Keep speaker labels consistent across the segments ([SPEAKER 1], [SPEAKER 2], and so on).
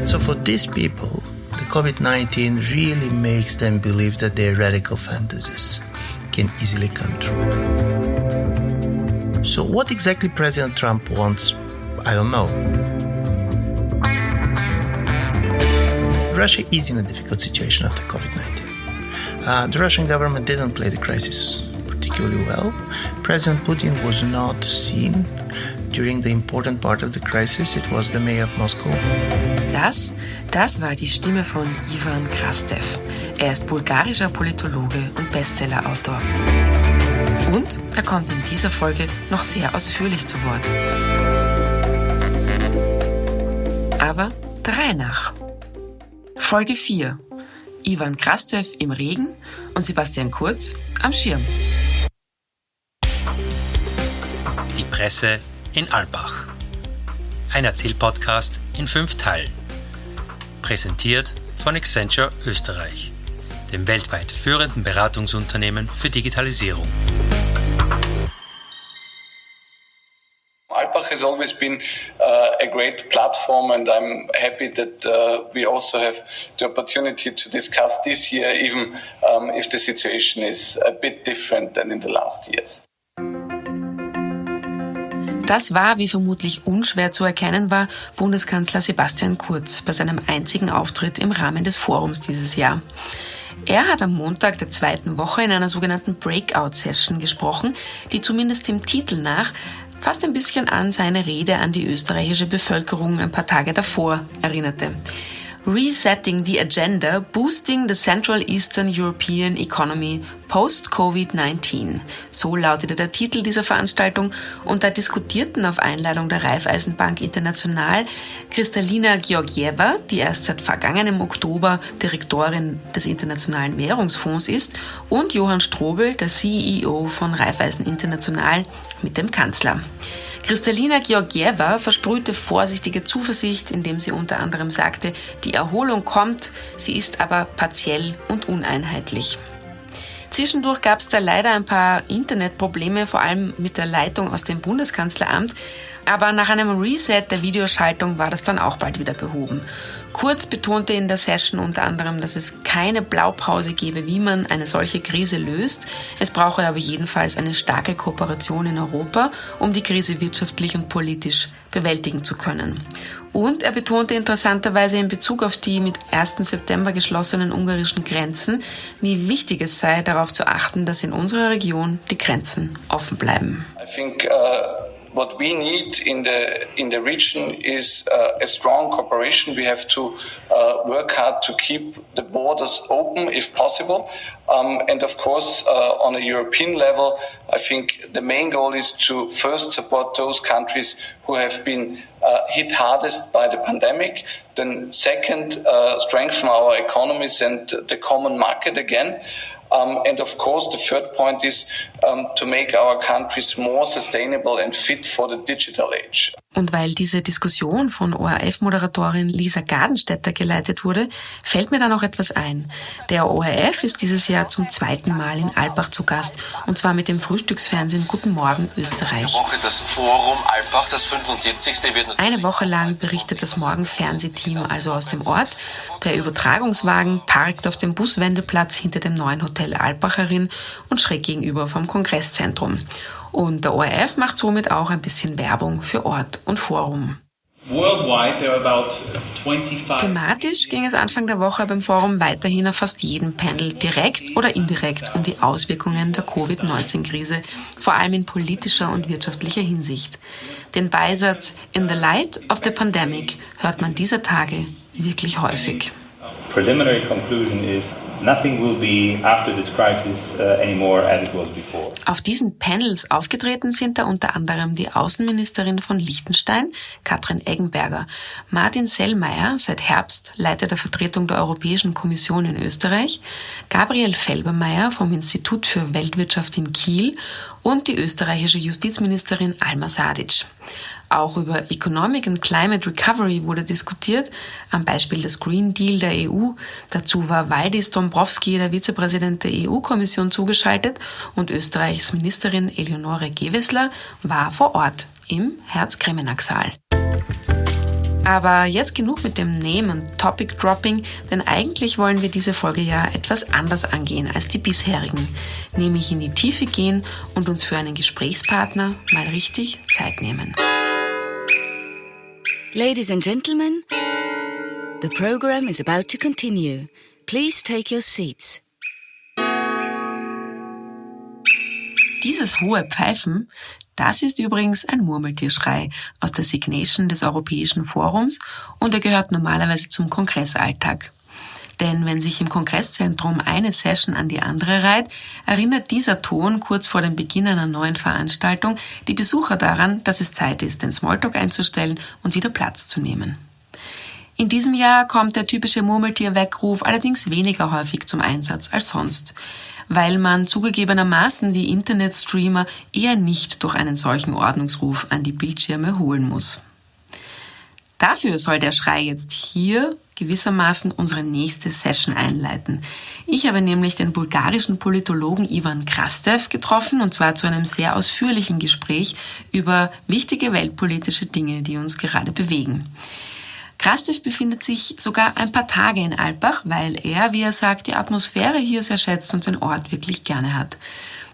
[SPEAKER 1] So for these people, the COVID-19 really makes them believe that their radical fantasies can easily come true. So what exactly President Trump wants, I don't know. Russia is in a difficult situation after COVID-19. The Russian government didn't play the crisis particularly well. President Putin was not seen during the important part of the crisis. It was the mayor of Moscow.
[SPEAKER 2] Das war die Stimme von Ivan Krastev. Er ist bulgarischer Politologe und Bestsellerautor. Und er kommt in dieser Folge noch sehr ausführlich zu Wort. Aber der Reihe nach. Folge 4. Ivan Krastev im Regen und Sebastian Kurz am Schirm.
[SPEAKER 3] Die Presse in Alpbach. Ein Erzähl-Podcast in 5 Teilen. Präsentiert von Accenture Österreich, dem weltweit führenden Beratungsunternehmen für Digitalisierung.
[SPEAKER 4] Alpbach has always been a great platform, and I'm happy that we also have the opportunity to discuss this year, even if the situation is a bit different than in the last years.
[SPEAKER 2] Das war, wie vermutlich unschwer zu erkennen war, Bundeskanzler Sebastian Kurz bei seinem einzigen Auftritt im Rahmen des Forums dieses Jahr. Er hat am Montag der 2. Woche in einer sogenannten Breakout-Session gesprochen, die zumindest dem Titel nach fast ein bisschen an seine Rede an die österreichische Bevölkerung ein paar Tage davor erinnerte. Resetting the Agenda, Boosting the Central Eastern European Economy Post-Covid-19. So lautete der Titel dieser Veranstaltung und da diskutierten auf Einladung der Raiffeisenbank International Kristalina Georgieva, die erst seit vergangenem Oktober Direktorin des Internationalen Währungsfonds ist, und Johann Strobel, der CEO von Raiffeisen International, mit dem Kanzler. Kristalina Georgieva versprühte vorsichtige Zuversicht, indem sie unter anderem sagte, die Erholung kommt, sie ist aber partiell und uneinheitlich. Zwischendurch gab es da leider ein paar Internetprobleme, vor allem mit der Leitung aus dem Bundeskanzleramt, aber nach einem Reset der Videoschaltung war das dann auch bald wieder behoben. Kurz betonte in der Session unter anderem, dass es keine Blaupause gebe, wie man eine solche Krise löst. Es brauche aber jedenfalls eine starke Kooperation in Europa, um die Krise wirtschaftlich und politisch bewältigen zu können. Und er betonte interessanterweise in Bezug auf die mit 1. September geschlossenen ungarischen Grenzen, wie wichtig es sei, darauf zu achten, dass in unserer Region die Grenzen offen bleiben.
[SPEAKER 4] What we need in the region is a strong cooperation. We have to work hard to keep the borders open if possible. And of course, on a European level, I think the main goal is to first support those countries who have been hit hardest by the pandemic. Then second, strengthen our economies and the common market again. And of course, the third point is to make our countries more sustainable and fit for the digital age.
[SPEAKER 2] Und weil diese Diskussion von ORF-Moderatorin Lisa Gardenstädter geleitet wurde, fällt mir da noch etwas ein. Der ORF ist dieses Jahr zum 2. Mal in Alpbach zu Gast, und zwar mit dem Frühstücksfernsehen Guten Morgen Österreich.
[SPEAKER 5] Das Forum Alpbach, das 75. wird
[SPEAKER 2] Eine Woche lang berichtet das Morgen-Fernsehteam also aus dem Ort. Der Übertragungswagen parkt auf dem Buswendeplatz hinter dem neuen Hotel Alpbach herin und schräg gegenüber vom Kongresszentrum. Und der ORF macht somit auch ein bisschen Werbung für Ort und Forum. Thematisch ging es Anfang der Woche beim Forum weiterhin auf fast jedem Panel direkt oder indirekt um die Auswirkungen der Covid-19-Krise, vor allem in politischer und wirtschaftlicher Hinsicht. Den Beisatz "In the light of the pandemic" hört man dieser Tage wirklich häufig.
[SPEAKER 6] Preliminary conclusion is nothing will be after this crisis anymore as it was before.
[SPEAKER 2] Auf diesen Panels aufgetreten sind da unter anderem die Außenministerin von Liechtenstein, Katrin Eggenberger, Martin Sellmeier, seit Herbst Leiter der Vertretung der Europäischen Kommission in Österreich, Gabriel Felbermeier vom Institut für Weltwirtschaft in Kiel und die österreichische Justizministerin Alma Sadic. Auch über Economic and Climate Recovery wurde diskutiert, am Beispiel des Green Deal der EU. Dazu war Valdis Dombrovskis, der Vizepräsident der EU-Kommission, zugeschaltet und Österreichs Ministerin Eleonore Gewessler war vor Ort im Herz-Kremenack-Saal. Aber jetzt genug mit dem Name- und Topic-Dropping, denn eigentlich wollen wir diese Folge ja etwas anders angehen als die bisherigen, nämlich in die Tiefe gehen und uns für einen Gesprächspartner mal richtig Zeit nehmen.
[SPEAKER 7] Ladies and gentlemen, the program is about to continue. Please take your seats.
[SPEAKER 2] Dieses hohe Pfeifen, das ist übrigens ein Murmeltierschrei aus der Signation des Europäischen Forums und er gehört normalerweise zum Kongressalltag. Denn wenn sich im Kongresszentrum eine Session an die andere reiht, erinnert dieser Ton kurz vor dem Beginn einer neuen Veranstaltung die Besucher daran, dass es Zeit ist, den Smalltalk einzustellen und wieder Platz zu nehmen. In diesem Jahr kommt der typische Murmeltier-Weckruf allerdings weniger häufig zum Einsatz als sonst, weil man zugegebenermaßen die Internetstreamer eher nicht durch einen solchen Ordnungsruf an die Bildschirme holen muss. Dafür soll der Schrei jetzt hier gewissermaßen unsere nächste Session einleiten. Ich habe nämlich den bulgarischen Politologen Ivan Krastev getroffen und zwar zu einem sehr ausführlichen Gespräch über wichtige weltpolitische Dinge, die uns gerade bewegen. Krastev befindet sich sogar ein paar Tage in Alpbach, weil er, wie er sagt, die Atmosphäre hier sehr schätzt und den Ort wirklich gerne hat.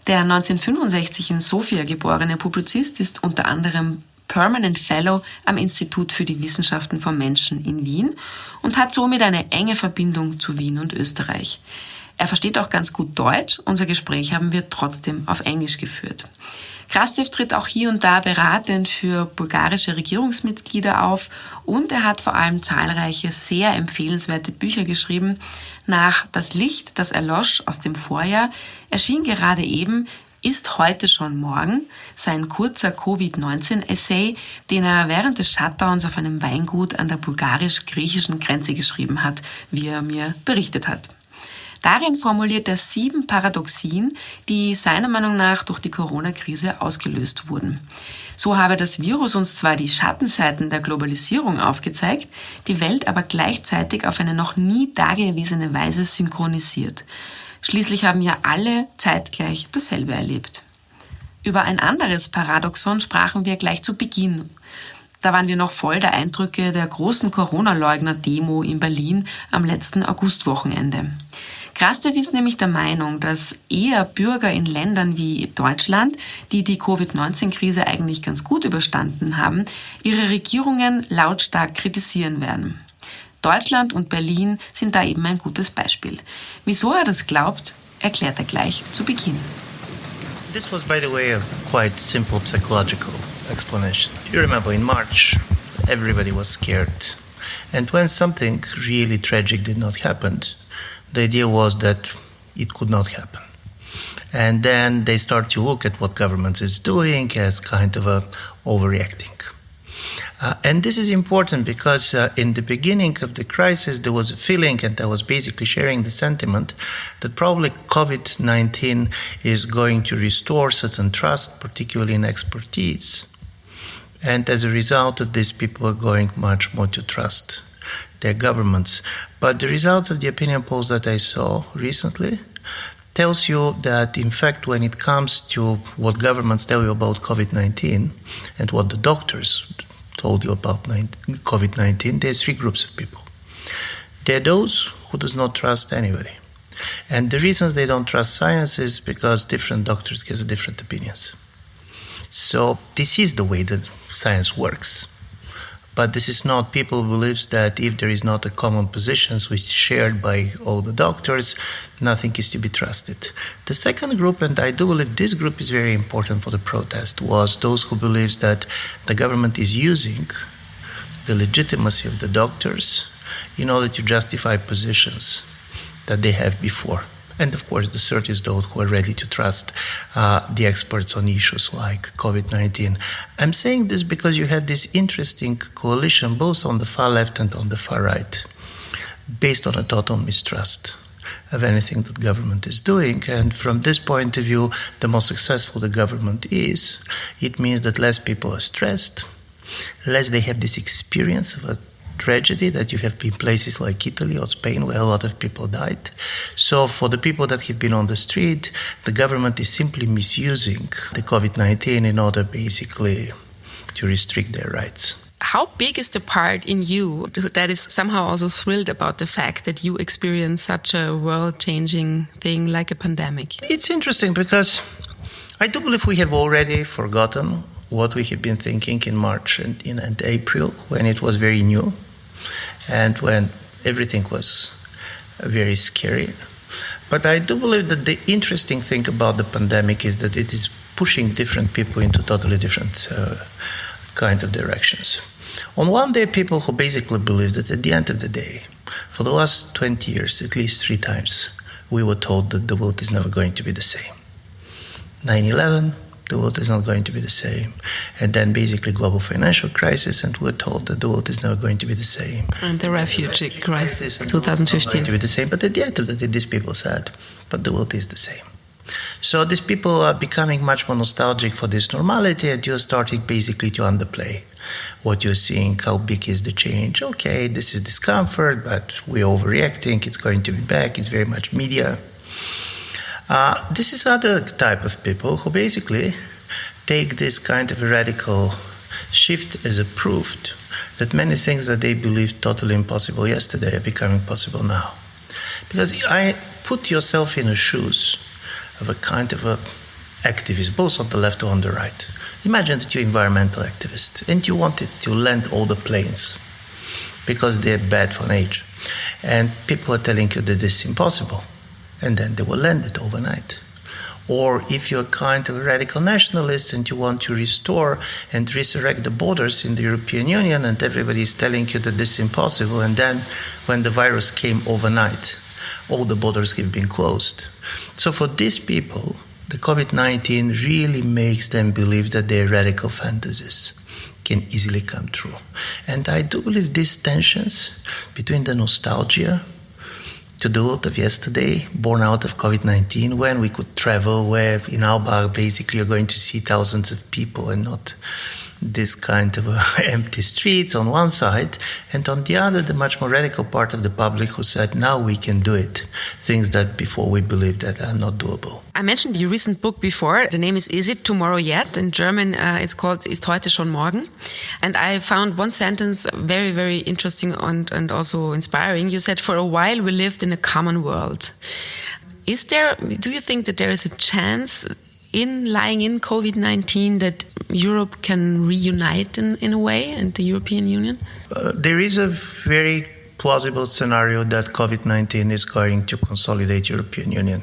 [SPEAKER 2] Der 1965 in Sofia geborene Publizist ist unter anderem Permanent Fellow am Institut für die Wissenschaften vom Menschen in Wien und hat somit eine enge Verbindung zu Wien und Österreich. Er versteht auch ganz gut Deutsch, unser Gespräch haben wir trotzdem auf Englisch geführt. Krastev tritt auch hier und da beratend für bulgarische Regierungsmitglieder auf und er hat vor allem zahlreiche sehr empfehlenswerte Bücher geschrieben. Nach Das Licht, das erlosch aus dem Vorjahr erschien gerade eben Ist heute schon morgen, sein kurzer Covid-19-Essay, den er während des Shutdowns auf einem Weingut an der bulgarisch-griechischen Grenze geschrieben hat, wie er mir berichtet hat. Darin formuliert er 7 Paradoxien, die seiner Meinung nach durch die Corona-Krise ausgelöst wurden. So habe das Virus uns zwar die Schattenseiten der Globalisierung aufgezeigt, die Welt aber gleichzeitig auf eine noch nie dagewesene Weise synchronisiert. Schließlich haben ja alle zeitgleich dasselbe erlebt. Über ein anderes Paradoxon sprachen wir gleich zu Beginn. Da waren wir noch voll der Eindrücke der großen Corona-Leugner-Demo in Berlin am letzten Augustwochenende. Krastev ist nämlich der Meinung, dass eher Bürger in Ländern wie Deutschland, die die Covid-19-Krise eigentlich ganz gut überstanden haben, ihre Regierungen lautstark kritisieren werden. Deutschland und Berlin sind da eben ein gutes Beispiel. Wieso er das glaubt, erklärt er gleich zu Beginn.
[SPEAKER 1] This was, by the way, a quite simple psychological explanation. You remember in March, everybody was scared. And when something really tragic did not happen, the idea was that it could not happen. And then they start to look at what government is doing as kind of a overreacting. And this is important because in the beginning of the crisis, there was a feeling, and I was basically sharing the sentiment, that probably COVID-19 is going to restore certain trust, particularly in expertise. And as a result of this, people are going much more to trust their governments. But the results of the opinion polls that I saw recently tells you that, in fact, when it comes to what governments tell you about COVID-19 and what the doctors told you about COVID-19, there's 3 groups of people. There are those who does not trust anybody. And the reasons they don't trust science is because different doctors give different opinions. So this is the way that science works. But this is not people who believes that if there is not a common position which is shared by all the doctors, nothing is to be trusted. The second group, and I do believe this group is very important for the protest, was those who believes that the government is using the legitimacy of the doctors in order to justify positions that they have before. And of course, the third is those who are ready to trust the experts on issues like COVID-19. I'm saying this because you have this interesting coalition both on the far left and on the far right, based on a total mistrust of anything that government is doing. And from this point of view, the more successful the government is, it means that less people are stressed, less they have this experience of a tragedy that you have been places like Italy or Spain where a lot of people died. So for the people that have been on the street, the government is simply misusing the COVID-19 in order basically to restrict their rights.
[SPEAKER 2] How big is the part in you that is somehow also thrilled about the fact that you experience such a world-changing thing like a pandemic?
[SPEAKER 1] It's interesting because I do believe we have already forgotten what we have been thinking in March and in April, when it was very new and when everything was very scary. But I do believe that the interesting thing about the pandemic is that it is pushing different people into totally different kind of directions. On one day, people who basically believe that at the end of the day, for the last 20 years, at least 3 times, we were told that the world is never going to be the same. 9/11, the world is not going to be the same. And then basically global financial crisis, and we're told that the world is never going to be the same.
[SPEAKER 2] And the refugee crisis, 2015.
[SPEAKER 1] Going to be the same. But at the end of the day, these people said, but the world is the same. So these people are becoming much more nostalgic for this normality, and you're starting basically to underplay what you're seeing, how big is the change. Okay, this is discomfort, but we're overreacting, it's going to be back, it's very much media. This is other type of people who basically take this kind of a radical shift as a proof that many things that they believed totally impossible yesterday are becoming possible now. Because I put yourself in the shoes of a kind of a activist, both on the left or on the right. Imagine that you're an environmental activist and you wanted to land all the planes because they're bad for nature. And people are telling you that this is impossible. And then they will land it overnight. Or if you're kind of a radical nationalist and you want to restore and resurrect the borders in the European Union, and everybody is telling you that this is impossible, and then when the virus came overnight, all the borders have been closed. So for these people, the COVID-19 really makes them believe that their radical fantasies can easily come true. And I do believe these tensions between the nostalgia to the world of yesterday, born out of COVID-19, when we could travel, where in Alpbach basically you're going to see thousands of people and not this kind of empty streets on one side, and on the other, the much more radical part of the public who said, now we can do it, things that before we believed that are not doable.
[SPEAKER 2] I mentioned your recent book before. The name is It Tomorrow Yet? In German, it's called Ist heute schon morgen? And I found one sentence very, very interesting and also inspiring. You said, for a while we lived in a common world. Do you think that there is a chance lying in COVID-19 that Europe can reunite in a way, and the European Union?
[SPEAKER 1] There is a very plausible scenario that COVID-19 is going to consolidate European Union.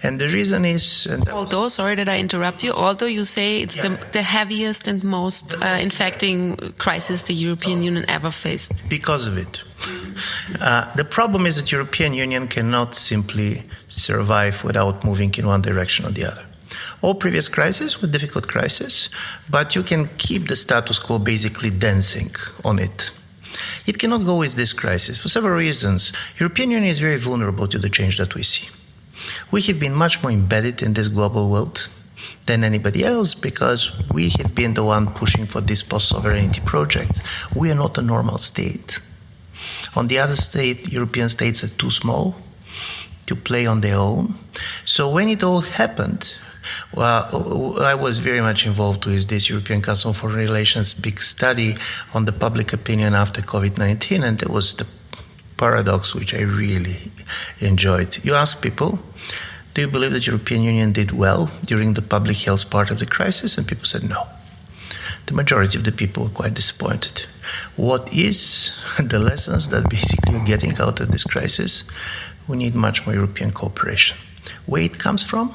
[SPEAKER 1] And the reason is...
[SPEAKER 2] Although, sorry that I interrupt you, although you say it's the heaviest and most infecting crisis the European Union ever faced.
[SPEAKER 1] Because of it. The problem is that European Union cannot simply survive without moving in one direction or the other. All previous crises were difficult crises, but you can keep the status quo basically dancing on it. It cannot go with this crisis for several reasons. European Union is very vulnerable to the change that we see. We have been much more embedded in this global world than anybody else because we have been the one pushing for these post-sovereignty projects. We are not a normal state. On the other state, European states are too small to play on their own. So when it all happened, well, I was very much involved with this European Council on Foreign Relations big study on the public opinion after COVID-19, and there was the paradox which I really enjoyed. You ask people, do you believe that the European Union did well during the public health part of the crisis? And people said no. The majority of the people were quite disappointed. What is the lessons that basically we're getting out of this crisis? We need much more European cooperation. Where it comes from?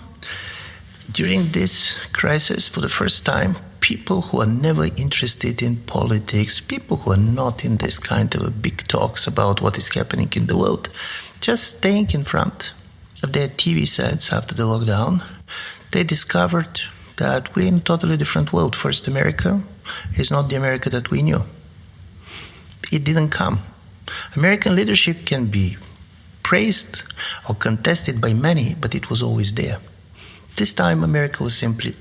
[SPEAKER 1] During this crisis, for the first time, people who are never interested in politics, people who are not in this kind of big talks about what is happening in the world, just staying in front of their TV sets after the lockdown, they discovered that we're in a totally different world. First, America is not the America that we knew. It didn't come. American leadership can be praised or contested by many, but it was always there. This time, America was simply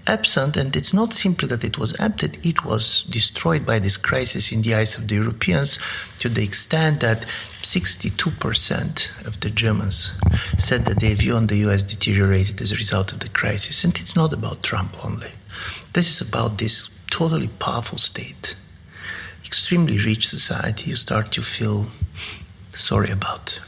[SPEAKER 1] absent, and it's not simply that it was absent, it was destroyed by this crisis in the eyes of the Europeans to the extent that 62% of the Germans said that their view on the US deteriorated as a result of the crisis. And it's not about Trump only. This is about this totally powerful state extremely rich society you start to feel sorry about.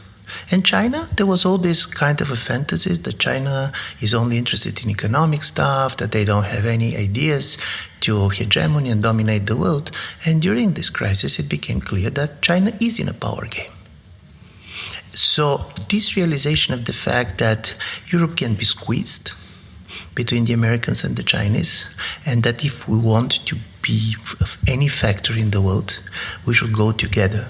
[SPEAKER 1] And China, there was all this kind of a fantasy that China is only interested in economic stuff, that they don't have any ideas to hegemony and dominate the world. And during this crisis, it became clear that China is in a power game. So this realization of the fact that Europe can be squeezed between the Americans and the Chinese, and that if we want to be of any factor in the world, we should go together,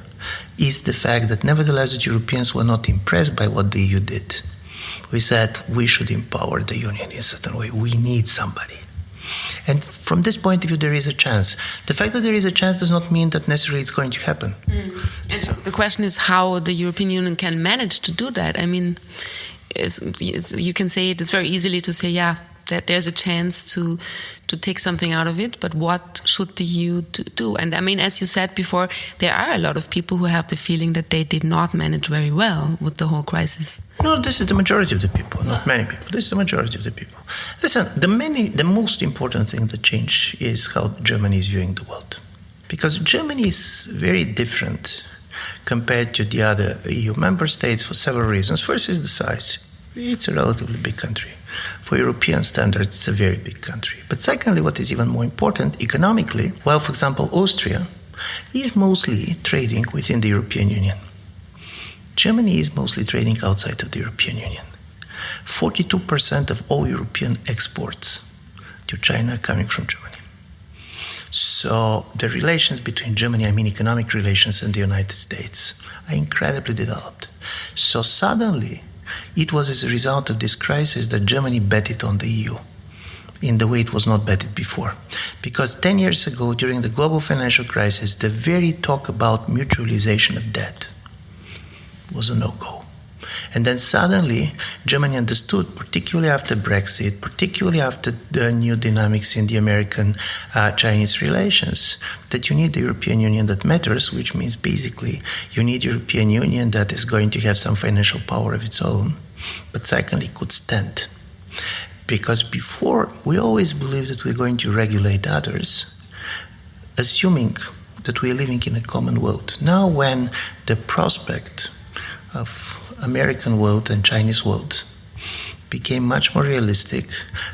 [SPEAKER 1] is the fact that nevertheless the Europeans were not impressed by what the EU did. We said we should empower the Union in a certain way. We need somebody. And from this point of view, there is a chance. The fact that there is a chance does not mean that necessarily it's going to happen.
[SPEAKER 2] And the question is how the European Union can manage to do that. I mean, you can say it's very easily to say, yeah, that there's a chance to take something out of it, but what should the EU do? And I mean, as you said before, there are a lot of people who have the feeling that they did not manage very well with the whole crisis.
[SPEAKER 1] No, this is the majority of the people, not many people. This is the majority of the people. Listen, the most important thing that changed is how Germany is viewing the world. Because Germany is very different compared to the other EU member states for several reasons. First is the size. It's a relatively big country. For European standards, it's a very big country. But secondly, what is even more important, economically, while, for example, Austria is mostly trading within the European Union, Germany is mostly trading outside of the European Union. 42% of all European exports to China are coming from Germany. So the relations between Germany, I mean economic relations, and the United States are incredibly developed. So suddenly, it was as a result of this crisis that Germany betted on the EU in the way it was not betted before. Because 10 years ago, during the global financial crisis, the very talk about mutualization of debt was a no-go. And then suddenly, Germany understood, particularly after Brexit, particularly after the new dynamics in the American-Chinese relations, that you need the European Union that matters, which means basically you need European Union that is going to have some financial power of its own, but secondly, could stand. Because before, we always believed that we're going to regulate others, assuming that we're living in a common world. Now when the prospect of American world and Chinese world became much more realistic,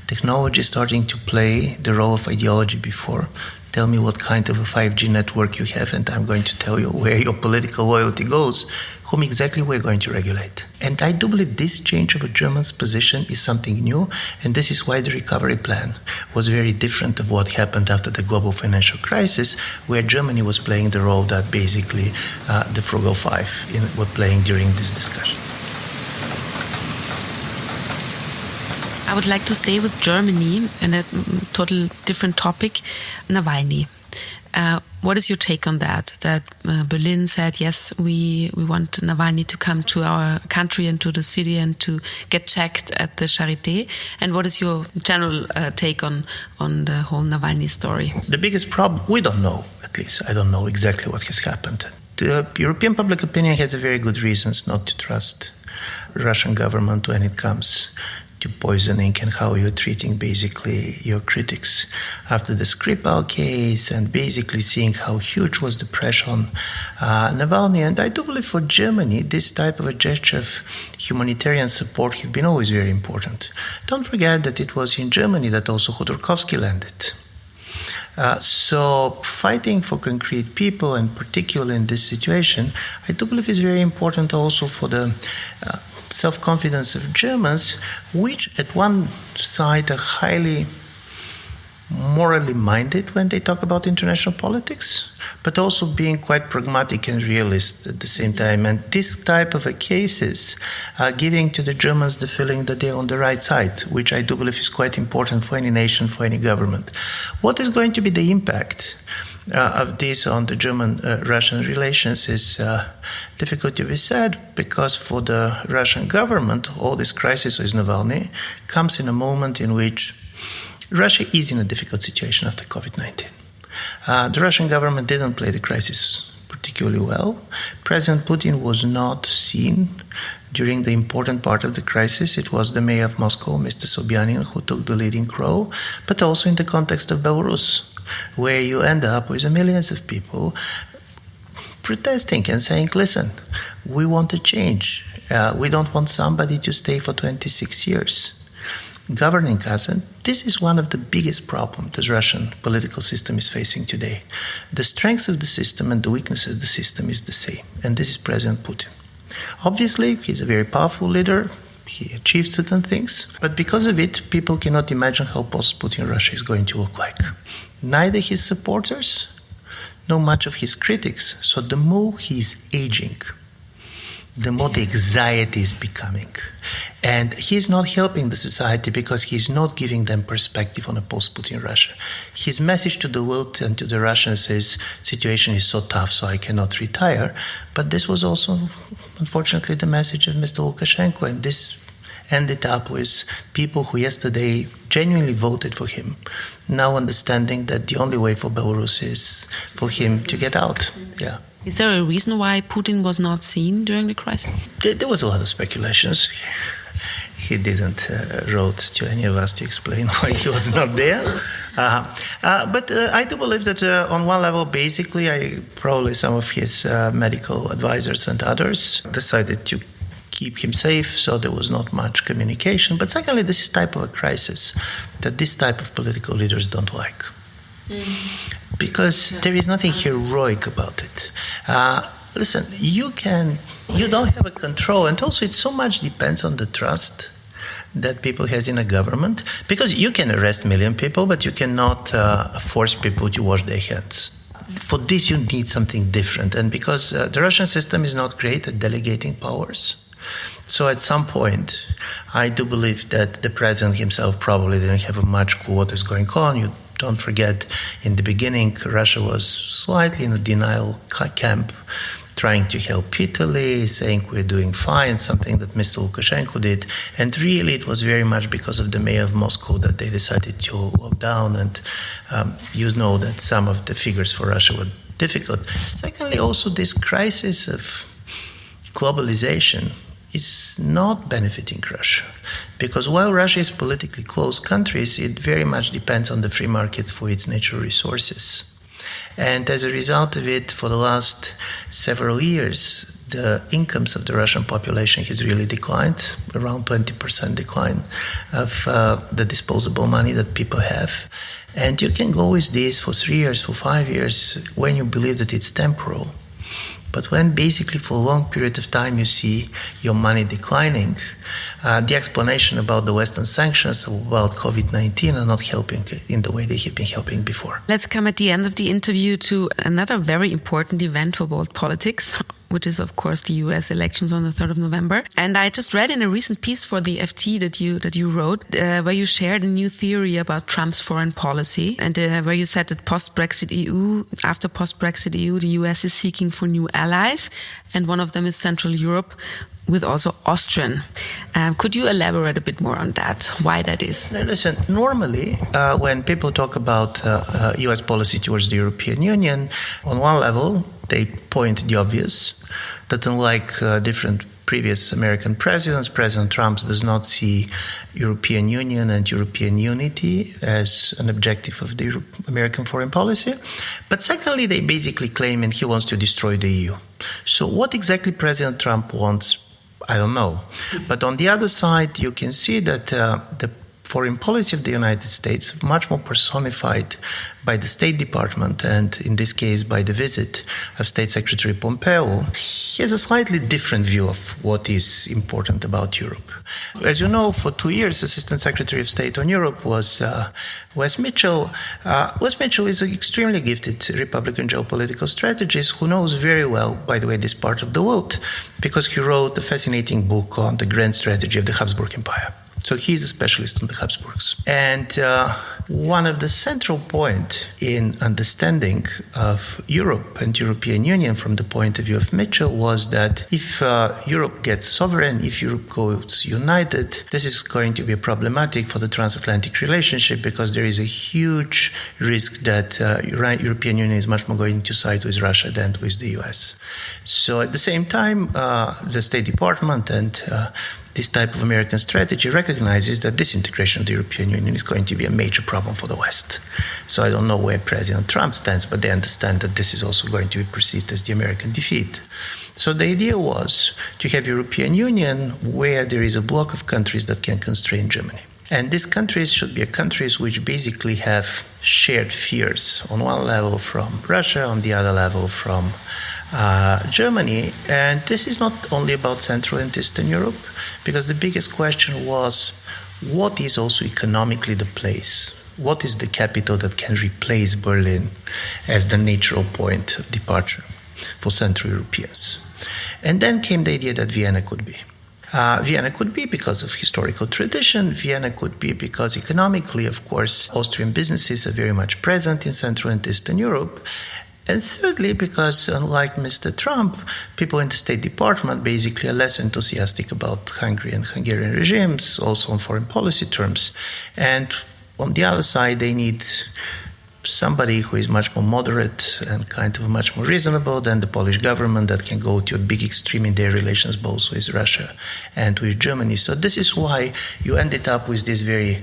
[SPEAKER 1] technology starting to play the role of ideology before. Tell me what kind of a 5G network you have, and I'm going to tell you where your political loyalty goes, whom exactly we're going to regulate. And I do believe this change of a German's position is something new, and this is why the recovery plan was very different of what happened after the global financial crisis, where Germany was playing the role that basically the Frugal Five were playing during this discussion.
[SPEAKER 2] I would like to stay with Germany and a total different topic, Navalny. What is your take on that? That Berlin said, yes, we want Navalny to come to our country and to the city and to get checked at the Charité. And what is your general take on the whole Navalny story?
[SPEAKER 1] The biggest problem, we don't know, at least. I don't know exactly what has happened. The European public opinion has a very good reasons not to trust the Russian government when it comes to poisoning and how you're treating basically your critics after the Skripal case, and basically seeing how huge was the pressure on Navalny. And I do believe for Germany, this type of a gesture of humanitarian support have been always very important. Don't forget that it was in Germany that also Khodorkovsky landed. So fighting for concrete people, and particularly in this situation, I do believe is very important also for the self-confidence of Germans, which at one side are highly morally minded when they talk about international politics, but also being quite pragmatic and realist at the same time. And this type of cases are giving to the Germans the feeling that they're on the right side, which I do believe is quite important for any nation, for any government. What is going to be the impact of this on the German-Russian relations is difficult to be said, because for the Russian government, all this crisis with Navalny comes in a moment in which Russia is in a difficult situation after COVID-19. The Russian government didn't play the crisis particularly well. President Putin was not seen during the important part of the crisis. It was the mayor of Moscow, Mr. Sobyanin, who took the leading role, but also in the context of Belarus. where you end up with millions of people protesting and saying, listen, we want a change. We don't want somebody to stay for 26 years governing us. And this is one of the biggest problems the Russian political system is facing today. The strength of the system and the weakness of the system is the same. And this is President Putin. Obviously, he's a very powerful leader. He achieved certain things. But because of it, people cannot imagine how post-Putin Russia is going to look like. Neither his supporters, nor much of his critics. So the more he's aging, the more the anxiety is becoming. And he's not helping the society because he's not giving them perspective on a post-Putin Russia. His message to the world and to the Russians is, situation is so tough, so I cannot retire. But this was also, unfortunately, the message of Mr. Lukashenko. And this ended up with people who yesterday genuinely voted for him, now understanding that the only way for Belarus is for him to get out. Yeah.
[SPEAKER 2] Is there a reason why Putin was not seen during the crisis?
[SPEAKER 1] There was a lot of speculations. He didn't wrote to any of us to explain why he was not there. But I do believe that on one level, basically, probably some of his medical advisors and others decided to keep him safe, so there was not much communication. But secondly, this is type of a crisis that this type of political leaders don't like. Because there is nothing heroic about it. Listen, you don't have a control, and also it so much depends on the trust that people has in a government, because you can arrest a million people, but you cannot force people to wash their hands. For this, you need something different, and because the Russian system is not great at delegating powers, so at some point, I do believe that the president himself probably didn't have a much clue what is going on. You don't forget, in the beginning, Russia was slightly in a denial camp, trying to help Italy, saying we're doing fine, something that Mr. Lukashenko did. And really, it was very much because of the mayor of Moscow that they decided to lock down. And you know that some of the figures for Russia were difficult. Secondly, also this crisis of globalization is not benefiting Russia. Because while Russia is politically closed countries, it very much depends on the free market for its natural resources. And as a result of it, for the last several years, the incomes of the Russian population has really declined, around 20% decline of the disposable money that people have. And you can go with this for 3 years, for 5 years, when you believe that it's temporal. But when basically for a long period of time you see your money declining, the explanation about the Western sanctions, about COVID-19 are not helping in the way they have been helping before.
[SPEAKER 2] Let's come at the end of the interview to another very important event for world politics, which is, of course, the US elections on the 3rd of November. And I just read in a recent piece for the FT that you wrote, where you shared a new theory about Trump's foreign policy, and where you said that after post-Brexit EU, the US is seeking for new allies, and one of them is Central Europe, with also Austrian. Could you elaborate a bit more on that, why that is?
[SPEAKER 1] Now, listen, normally when people talk about US policy towards the European Union, on one level, they point the obvious, that unlike different previous American presidents, President Trump does not see European Union and European unity as an objective of the American foreign policy. But secondly, they basically claim and he wants to destroy the EU. So what exactly President Trump wants, I don't know. But on the other side, you can see that the foreign policy of the United States, much more personified by the State Department, and in this case by the visit of State Secretary Pompeo, he has a slightly different view of what is important about Europe. As you know, for 2 years, Assistant Secretary of State on Europe was Wes Mitchell. Wes Mitchell is an extremely gifted Republican geopolitical strategist who knows very well, by the way, this part of the world, because he wrote a fascinating book on the grand strategy of the Habsburg Empire. So he's a specialist on the Habsburgs. And one of the central points in understanding of Europe and European Union from the point of view of Mitchell was that if Europe gets sovereign, if Europe goes united, this is going to be problematic for the transatlantic relationship because there is a huge risk that European Union is much more going to side with Russia than with the US. So at the same time, the State Department and this type of American strategy recognizes that disintegration of the European Union is going to be a major problem for the West. So I don't know where President Trump stands, but they understand that this is also going to be perceived as the American defeat. So the idea was to have European Union where there is a bloc of countries that can constrain Germany. And these countries should be countries which basically have shared fears, on one level from Russia, on the other level from Germany. And this is not only about Central and Eastern Europe, because the biggest question was, what is also economically the place? What is the capital that can replace Berlin as the natural point of departure for Central Europeans? And then came the idea that Vienna could be. Vienna could be because of historical tradition. Vienna could be because economically, of course, Austrian businesses are very much present in Central and Eastern Europe. And thirdly, because unlike Mr. Trump, people in the State Department basically are less enthusiastic about Hungary and Hungarian regimes, also on foreign policy terms. And on the other side, they need somebody who is much more moderate and kind of much more reasonable than the Polish government that can go to a big extreme in their relations both with Russia and with Germany. So this is why you ended up with this very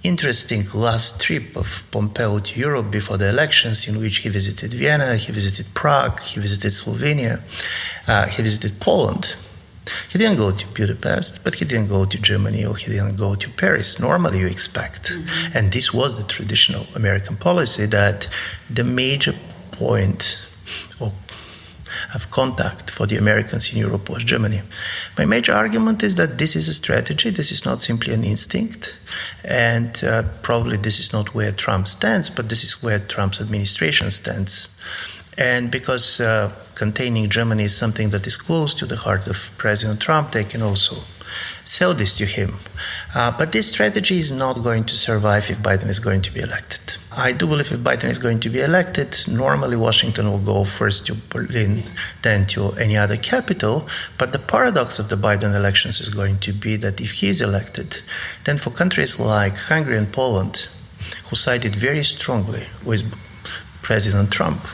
[SPEAKER 1] interesting last trip of Pompeo to Europe before the elections, in which he visited Vienna, he visited Prague, he visited Slovenia, he visited Poland. He didn't go to Budapest, but he didn't go to Germany or he didn't go to Paris. Normally you expect. Mm-hmm. And this was the traditional American policy, that the major point of contact for the Americans in Europe was Germany. My major argument is that this is a strategy. This is not simply an instinct. And probably this is not where Trump stands, but this is where Trump's administration stands. And because containing Germany is something that is close to the heart of President Trump, they can also sell this to him. But this strategy is not going to survive if Biden is going to be elected. I do believe if Biden is going to be elected, normally Washington will go first to Berlin, then to any other capital. But the paradox of the Biden elections is going to be that if he is elected, then for countries like Hungary and Poland, who sided very strongly with President Trump,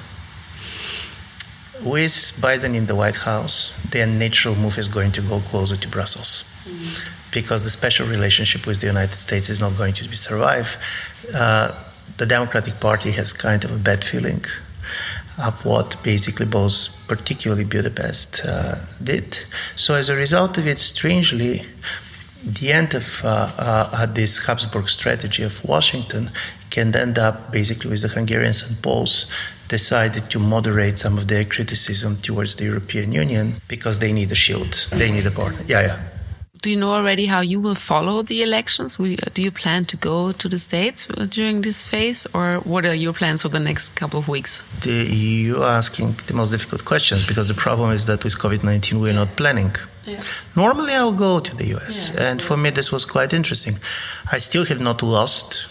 [SPEAKER 1] with Biden in the White House, their natural move is going to go closer to Brussels, because the special relationship with the United States is not going to survive. The Democratic Party has kind of a bad feeling of what basically both, particularly Budapest, did. So as a result of it, strangely, the end of this Habsburg strategy of Washington can end up basically with the Hungarians and Poles decided to moderate some of their criticism towards the European Union because they need a shield. They need a partner. Yeah.
[SPEAKER 2] Do you know already how you will follow the elections? Do you plan to go to the States during this phase, or what are your plans for the next couple of weeks?
[SPEAKER 1] You're asking the most difficult questions, because the problem is that with COVID-19 we're not planning. Yeah. Normally I'll go to the US, and for me this was quite interesting. I still have not lost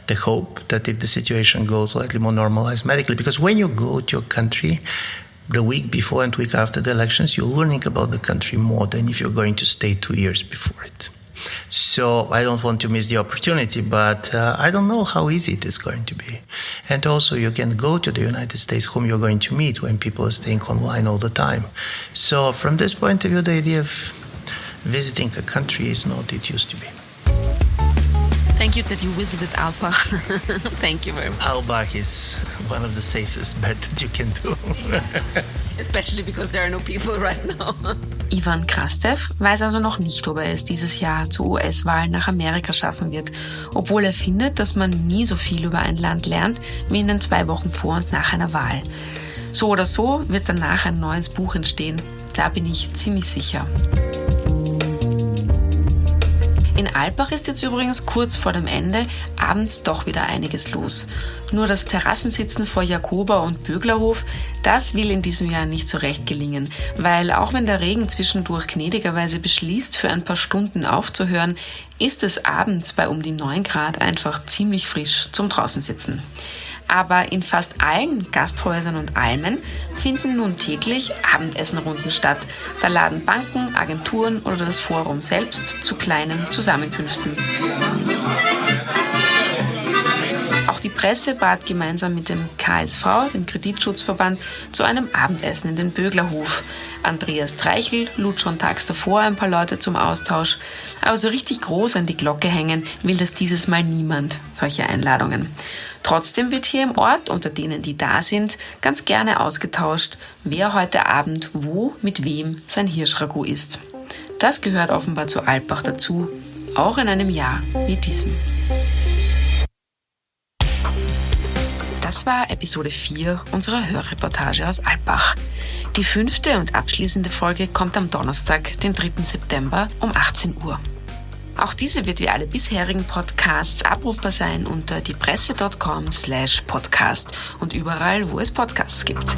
[SPEAKER 1] the hope that if the situation goes slightly more normalized medically, because when you go to your country the week before and week after the elections, you're learning about the country more than if you're going to stay 2 years before it. So I don't want to miss the opportunity, but I don't know how easy it is going to be. And also you can go to the United States, whom you're going to meet when people are staying online all the time. So from this point of view, the idea of visiting a country is not what it used to be.
[SPEAKER 2] Thank you that you visited Alpbach. Thank you very much.
[SPEAKER 1] Alpbach is one of the safest bets that you can do.
[SPEAKER 2] Especially because there are no people right now. Ivan Krastev weiß also noch nicht, ob er es dieses Jahr zur US-Wahl nach Amerika schaffen wird, obwohl er findet, dass man nie so viel über ein Land lernt, wie in den 2 Wochen vor und nach einer Wahl. So oder so wird danach ein neues Buch entstehen. Da bin ich ziemlich sicher. In Alpbach ist jetzt übrigens kurz vor dem Ende abends doch wieder einiges los. Nur das Terrassensitzen vor Jakoba und Böglerhof, das will in diesem Jahr nicht so recht gelingen, weil auch wenn der Regen zwischendurch gnädigerweise beschließt, für ein paar Stunden aufzuhören, ist es abends bei um die 9 Grad einfach ziemlich frisch zum Draußensitzen. Aber in fast allen Gasthäusern und Almen finden nun täglich Abendessenrunden statt. Da laden Banken, Agenturen oder das Forum selbst zu kleinen Zusammenkünften. Auch die Presse bat gemeinsam mit dem KSV, dem Kreditschutzverband, zu einem Abendessen in den Böglerhof. Andreas Treichel lud schon tags davor ein paar Leute zum Austausch, aber so richtig groß an die Glocke hängen will das dieses Mal niemand, solche Einladungen. Trotzdem wird hier im Ort, unter denen, die da sind, ganz gerne ausgetauscht, wer heute Abend wo mit wem sein Hirschragout isst. Das gehört offenbar zu Alpbach dazu, auch in einem Jahr wie diesem. Das war Episode 4 unserer Hörreportage aus Alpbach. Die 5. und abschließende Folge kommt am Donnerstag, den 3. September um 18 Uhr. Auch diese wird wie alle bisherigen Podcasts abrufbar sein unter diepresse.com/podcast und überall, wo es Podcasts gibt.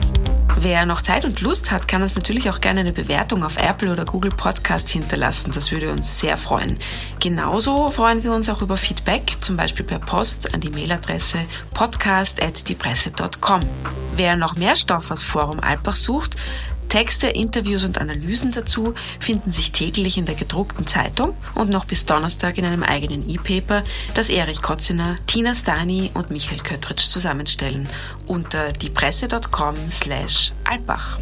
[SPEAKER 2] Wer noch Zeit und Lust hat, kann uns natürlich auch gerne eine Bewertung auf Apple oder Google Podcasts hinterlassen. Das würde uns sehr freuen. Genauso freuen wir uns auch über Feedback, zum Beispiel per Post an die Mailadresse podcast@diepresse.com. Wer noch mehr Stoff aus Forum Alpbach sucht, Texte, Interviews und Analysen dazu finden sich täglich in der gedruckten Zeitung und noch bis Donnerstag in einem eigenen E-Paper, das Erich Kotziner, Tina Stani und Michael Köttritsch zusammenstellen unter diepresse.com/Alpbach.